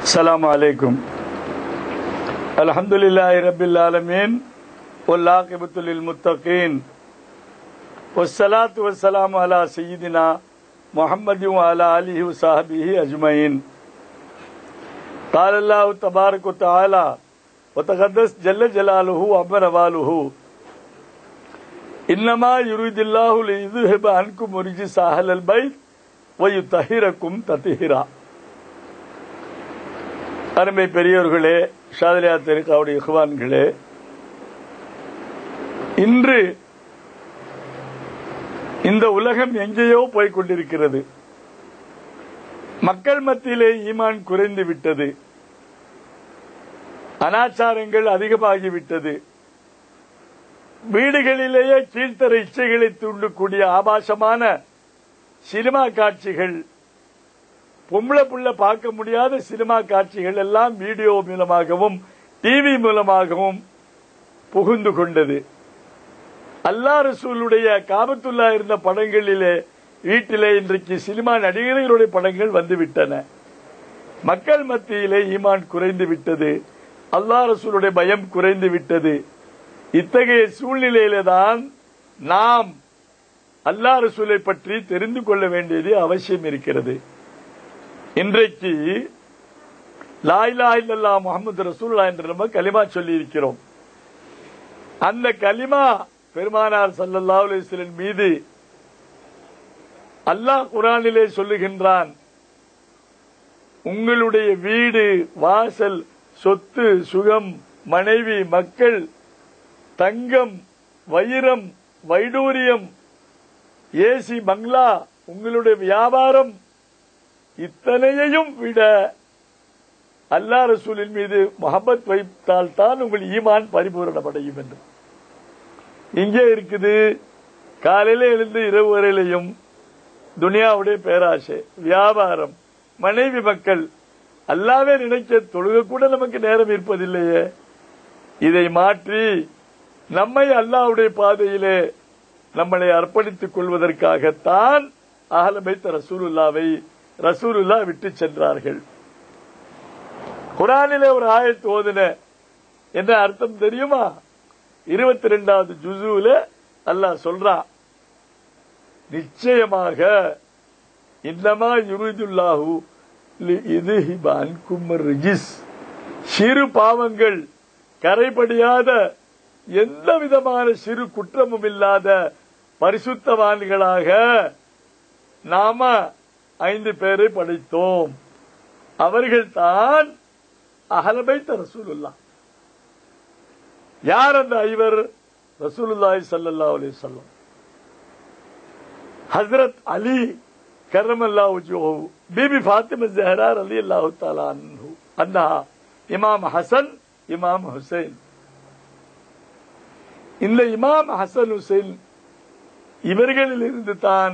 अस्सलामु अलैकुम। अल्हम्दुलिल्लाहि रब्बिल आलमीन वल आक़िबतु लिल मुत्तक़ीन वस्सलातु वस्सलामु अला सय्यिदिना मुहम्मदिन व अला आलिहि व सहबिहि अजमईन। क़ाल अल्लाहु तबारक व तआला व तक़द्दस जल्ल जलालुहु व अज़्ज़ नवालुहु इन्नमा युरिदुल्लाहु लियुज़हिब अन्कुम रिजसा अहलल बैत व युतहिरकुम तत्हीरा। அருமை பெரியோர்களே, ஷாதிலியா தரீகாவுடைய இஹ்வான்களே, இன்று இந்த உலகம் எங்கேயோ போய்கொண்டிருக்கிறது. மக்கள் மத்தியிலே ஈமான் குறைந்து விட்டது, அனாச்சாரங்கள் அதிகமாகிவிட்டது, வீடுகளிலேயே கீழ்த்தர இச்சைகளை தூண்டக்கூடிய ஆபாசமான சினிமா காட்சிகள், பொம்பளை புள்ள பார்க்க முடியாத சினிமா காட்சிகள் எல்லாம் வீடியோ மூலமாகவும் டிவி மூலமாகவும் புகுந்து கொண்டது. அல்லாஹ் ரசூலுடைய காபத்துல்லா இருந்த படங்களிலே வீட்டிலே இன்றைக்கு சினிமா நடிகர்களுடைய படங்கள் வந்துவிட்டன. மக்கள் மத்தியிலே ஈமான் குறைந்து விட்டது, அல்லாஹ் ரசூலுடைய பயம் குறைந்து விட்டது. இத்தகைய சூழ்நிலையில தான் நாம் அல்லாஹ் ரசூலை பற்றி தெரிந்து கொள்ள வேண்டியது அவசியம் இருக்கிறது. இன்றைக்கு லா இலாஹா இல்லல்லாஹ் முஹம்மது ரசூலுல்லாஹ் என்று நம்ம கலிமா சொல்லி இருக்கிறோம். அந்த கலிமா பெருமானார் ஸல்லல்லாஹு அலைஹி வஸல்லம் மீது அல்லாஹ் குர்ஆனிலே சொல்லுகின்றான், உங்களுடைய வீடு வாசல் சொத்து சுகம் மனைவி மக்கள் தங்கம் வைரம் வைடூரியம் ஏசி பங்களா உங்களுடைய வியாபாரம் இத்தனையையும் விட அல்லாஹ் ரசூலின் மீது முஹப்பத் வைத்தால் தான் உங்கள் ஈமான் பரிபூரணமடையும் என்று இங்கே இருக்குது. காலையில எழுந்து இரவு வரையிலையும் துனியாவுடைய பேராசை, வியாபாரம், மனைவி மக்கள், அல்லாவே நினைக்க தொழுக கூட நமக்கு நேரம் இருப்பதில்லையே. இதை மாற்றி நம்மை அல்லாஹ்வுடைய பாதையிலே நம்மளை அர்ப்பணித்துக் கொள்வதற்காகத்தான் அஹ்ல பைத் ரசூலுல்லாவை ரசூலுல்லாஹ் விட்டு சென்றார்கள். குர்ஆனிலே ஒரு ஆயத் ஓதுன என்ன அர்த்தம் தெரியுமா? 22வது ஜுஸூல அல்லாஹ் சொல்றான், நிச்சயமாக இன்னமா யுரிதுல்லாஹு லியுذஹிப அன்கும் ரிஜிஸ், சிறு பாவங்கள் கரைபடியாத எந்த விதமான சிறு குற்றமும் இல்லாத பரிசுத்தவான்களாக நாம 5 பேரை படைத்தோம். அவர்கள் தான் அஹ்ல பைத் ரசூலுல்லாஹ். யார் அந்த 5? ரசூலுல்லாஹி ஸல்லல்லாஹு அலைஹி வஸல்லம், ஹஜ்ரத் அலி கர்ரமல்லாஹு வஜ்ஹு, பீபி ஃபாத்திமா ஸஹரா ரலியல்லாஹு தஆலா அன்ஹா, இமாம் ஹசன், இமாம் ஹுசைன். இந்த இமாம் ஹசன் ஹுசைன் இவர்களிலிருந்து தான்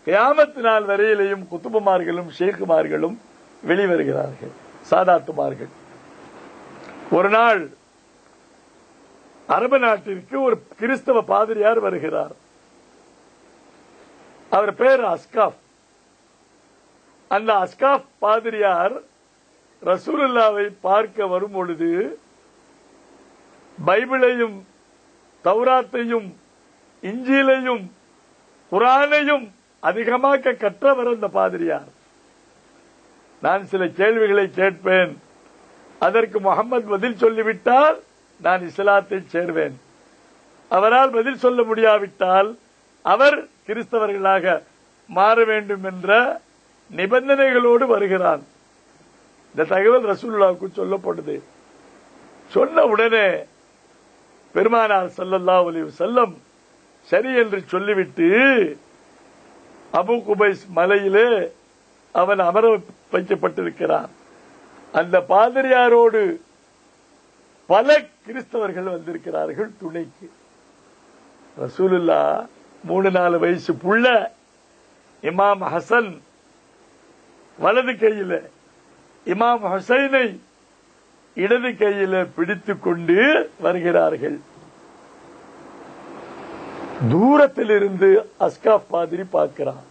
கியாமத் நாள் வரையிலேயும் குத்துபமார்களும் ஷேக்குமார்களும் வெளிவருகிறார்கள், சாதாத்துமார்கள். ஒரு நாள் அரபு நாட்டிற்கு ஒரு கிறிஸ்தவ பாதிரியார் வருகிறார். அவர் பேர் அஸ்காப். அந்த அஸ்காப் பாதிரியார் ரசூலுல்லாவை பார்க்க வரும் பொழுது பைபிளையும் தௌராத்தையும் இஞ்சிலையும் குர்ஆனையும் அதிகமாக கற்றவர் அந்த பாதிரியார். நான் சில கேள்விகளை கேட்பேன், அதற்கு முஹம்மது பதில் சொல்லிவிட்டால் நான் இஸ்லாத்தை சேர்வேன். அவரால் பதில் சொல்ல முடியாவிட்டால் அவர் கிறிஸ்தவர்களாக மாற வேண்டும் என்ற நிபந்தனைகளோடு வருகிறான். இந்த தகவல் ரசூலுல்லாஹ்வுக்கு சொல்லப்படுது. சொன்ன உடனே பெருமானார் ஸல்லல்லாஹு அலைஹி வஸல்லம் சரி என்று சொல்லிவிட்டு அபு குபைஸ் மலையிலே அவன் அமர வைக்கப்பட்டிருக்கிறான். அந்த பாதிரியாரோடு பல கிறிஸ்தவர்கள் வந்திருக்கிறார்கள் துணைக்கு. ரசூலுல்லாஹ் 3-4 வயசு புள்ள இமாம் ஹசன் வலது கையில, இமாம் ஹுசைனை இடது கையில பிடித்துக் கொண்டு வருகிறார்கள். தூரத்தில் இருந்து அஸ்காப் பாதிரி பார்க்கிறான்.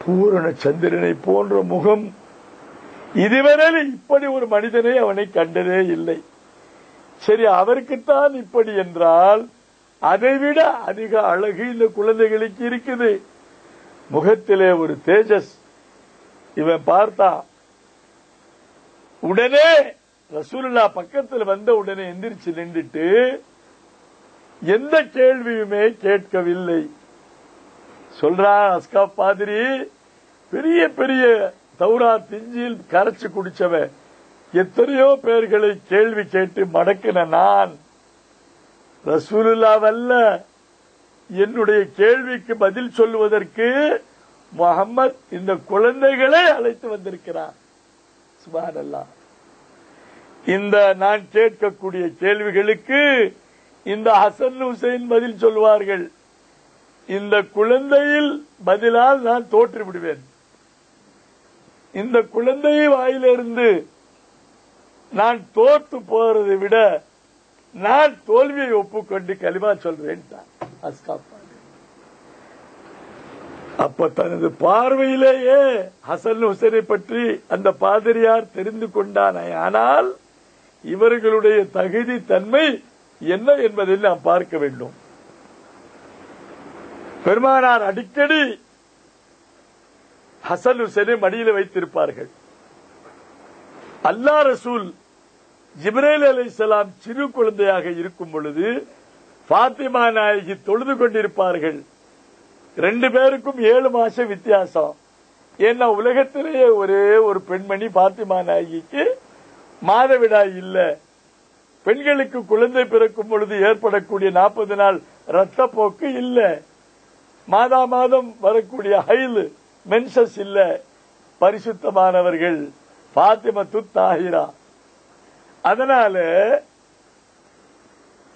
பூரண சந்திரனை போன்ற முகம், இதுவரை இப்படி ஒரு மனிதனை அவனை கண்டதே இல்லை. சரி, அவருக்குத்தான் இப்படி என்றால் அதைவிட அதிக அழகு இந்த குழந்தைகளுக்கு இருக்குது. முகத்திலே ஒரு தேஜஸ். இவன் பார்த்தா உடனே ரசூலுல்லாஹ் பக்கத்தில் வந்த உடனே எந்திரிச்சு நின்றுட்டு எந்த கேள்வியுமே கேட்கவில்லை. சொல்றான் அஸ்காப் பாதிரி, பெரிய பெரிய தௌராத் இஞ்சில் கரைச்சு குடிச்சவன், எத்தனையோ பேர்களை கேள்வி கேட்டு மடக்கின நான் ரசூலுல்லாஹ்வல்ல. என்னுடைய கேள்விக்கு பதில் சொல்லுவதற்கு முஹம்மத் இந்த குழந்தைகளை அழைத்து வந்திருக்கிறார். சுப்ஹானல்லாஹ். இந்த நான் கேட்கக்கூடிய கேள்விகளுக்கு இந்த ஹசன் ஹுசைன் பதில் சொல்வார்கள். இந்த குழந்தையில் பதிலால் நான் தோற்று விடுவேன். இந்த குழந்தை வாயிலிருந்து நான் தோற்று போறதை விட நான் தோல்வியை ஒப்புக்கொண்டு கலிமா சொல்றேன். அப்ப தனது பார்வையிலேயே ஹசன் ஹுசைனை பற்றி அந்த பாதிரியார் தெரிந்து கொண்டானே. ஆனால் இவர்களுடைய தகுதி தன்மை என்ன என்பதை நாம் பார்க்க வேண்டும். பெருமானார் அடிக்கடி ஹசன் ஹுசைனை மடியில் வைத்திருப்பார்கள். அல்லாஹ் ரசூல் ஜிப்ரீல் அலைஹிஸ்ஸலாம் சிறு குழந்தையாக இருக்கும் பொழுது ஃபாத்திமா நாயகி தொழுது கொண்டிருப்பார்கள். 2 பேருக்கும் 7 மாசம் வித்தியாசம். ஏன்னா உலகத்திலேயே ஒரே ஒரு பெண்மணி ஃபாத்திமா நாயகிக்கு மாதவிடாய் இல்ல. பெண்களுக்கு குழந்தை பிறக்கும் பொழுது ஏற்படக்கூடிய 40 நாள் ரத்தப்போக்கு இல்ல. மாதா மாதம் வரக்கூடிய ஹைல் மென்சஸ் இல்ல. பரிசுத்தமானவர்கள் ஃபாத்திமத்து தாஹிரா. அதனால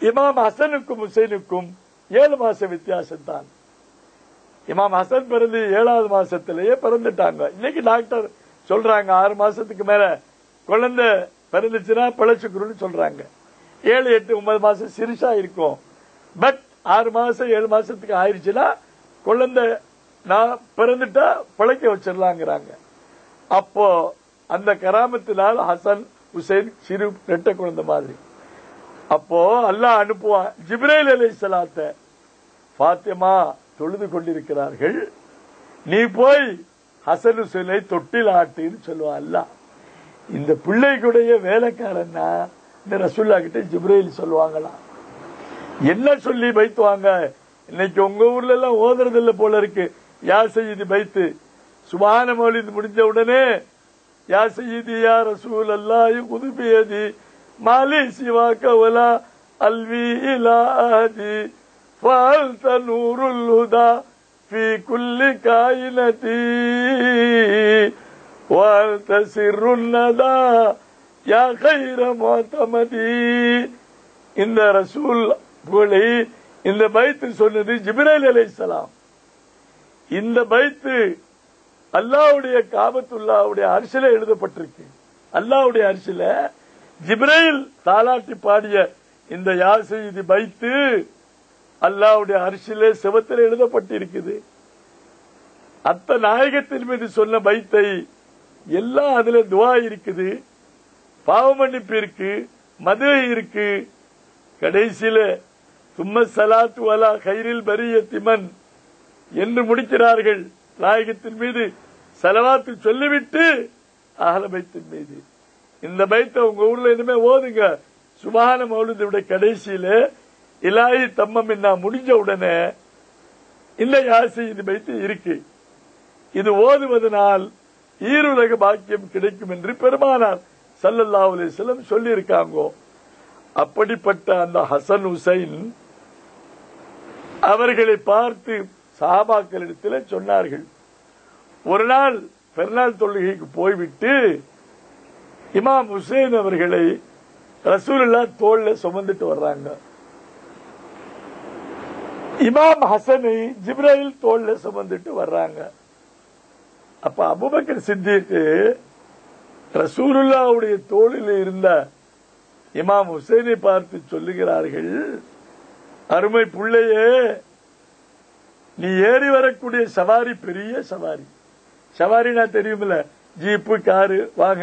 இமாம் ஹசனுக்கும் ஹுசைனுக்கும் 7 மாசம் வித்தியாசம் தான். இமாம் ஹசன் பிறந்து 7வது மாசத்திலேயே பிறந்துட்டாங்க. இன்னைக்கு டாக்டர் சொல்றாங்க 6 மாசத்துக்கு மேல குழந்தை பிறந்துச்சுன்னா பிழைச்சுக்கணும்னு சொல்றாங்க. 7, 8, 9 மாசம் சிறுசா இருக்கும். பட் 6 மாசம் 7 மாசத்துக்கு ஆயிடுச்சுன்னா குழந்தை நான் பிறந்துட்டா பிழைக்க வச்சிடலாங்கிறாங்க. அப்போ அந்த கராமத்தினால் ஹசன் ஹுசைன் சிறு 2 குழந்தை மாதிரி. அப்போ அல்லாஹ் அனுப்புவான் ஜிப்ரீல் அலைஹிஸ்ஸலாத்தை. ஃபாத்திமா தொழுது கொண்டிருக்கிறார்கள், நீ போய் ஹசன் ஹுசைனை தொட்டில் ஆட்டுன்னு சொல்லுவான் அல்லாஹ். இந்த பிள்ளைக்குடைய வேலைக்காரன்னா இந்த ரசூல்லா கிட்ட ஜிப்ரீல் சொல்லுவாங்களா? என்ன சொல்லி பைத்துவாங்க? இன்னைக்கு உங்க ஊர்ல எல்லாம் ஓதுறதில்ல போல இருக்கு. யா சய்யிதி பைத்து சுபான மௌலித் முடிஞ்ச உடனே யா சய்யிதி யா ரசூல் அல்லாஹ் குதுபியதி மாலி சிவாக்க வலா அல்வி இலாஹி ஃபால்த நூருல் ஹுதா ஃபீ குல்லி காயினதி வால்த சிர்ருன் நதா யா கைர முஅத்தமதி. இந்த ரசூல் புகழை இந்த பைத்து சொன்னது ஜிப்ரீல் அலைஹிஸ்ஸலாம். இந்த பைத்து அல்லாஹ்வுடைய காபத்துல்லாஹ்வுடைய அர்ஷில எழுதப்பட்டிருக்கு. அல்லாஹ்வுடைய அர்ஷில ஜிப்ரீல் தாலாட்டி பாடிய இந்த யா சய்யிதி பைத்து அல்லாஹ்வுடைய அர்ஷில செவத்தில் எழுதப்பட்டிருக்குது. அத்த நாயகத்தின் மீது சொன்ன பைத்தை எல்லாம் அதுல துவா இருக்குது, பாவ மன்னிப்பு இருக்கு, மதுரை இருக்கு. கடைசியில சும்ம ஸலாத்து அலா கைரில் பரியத்தி மன் என்று முடிக்கிறார்கள். நாயகத்தின் மீது ஸலவாத்து சொல்லிவிட்டு அஹ்ல பைத்தின் மீது. இந்த பைத்தை உங்க ஊர்ல இனிமே ஓதுங்க. சுப்ஹான மௌலிதுடைய கடைசியில இலாஹி தம்மமின்னா முடிஞ்ச உடனே இந்த யா சய்யிதி பைத்து இருக்கு. இது ஓதுவதனால் ஈருலக பாக்கியம் கிடைக்கும் என்று பெருமானார் ஸல்லல்லாஹு அலைஹி வஸல்லம் சொல்லி இருக்காங்க. அப்படிப்பட்ட அந்த ஹசன் ஹுசைன் அவர்களை பார்த்து சஹாபாக்களிடத்தில் சொன்னார்கள். ஒரு நாள் பெருநாள் தொழுகைக்கு போய்விட்டு இமாம் ஹுசைன் அவர்களை ரசூலுல்லாஹ் தோள்ல சுமந்துட்டு வர்றாங்க. இமாம் ஹசனை ஜிப்ரீல் தோள்ல சுமந்துட்டு வர்றாங்க. அப்ப அபூபக்கர் சித்திக் ரசூலுல்லாஹ்வுடைய தோளில் இருந்த இமாம் ஹுசைனை பார்த்து சொல்லுகிறார்கள், அருமை புள்ளையே, நீ ஏறி வரக்கூடிய சவாரி பெரிய சவாரி. சவாரினா தெரியுமில்ல, ஜீப்பு, காரு, வாகனம்.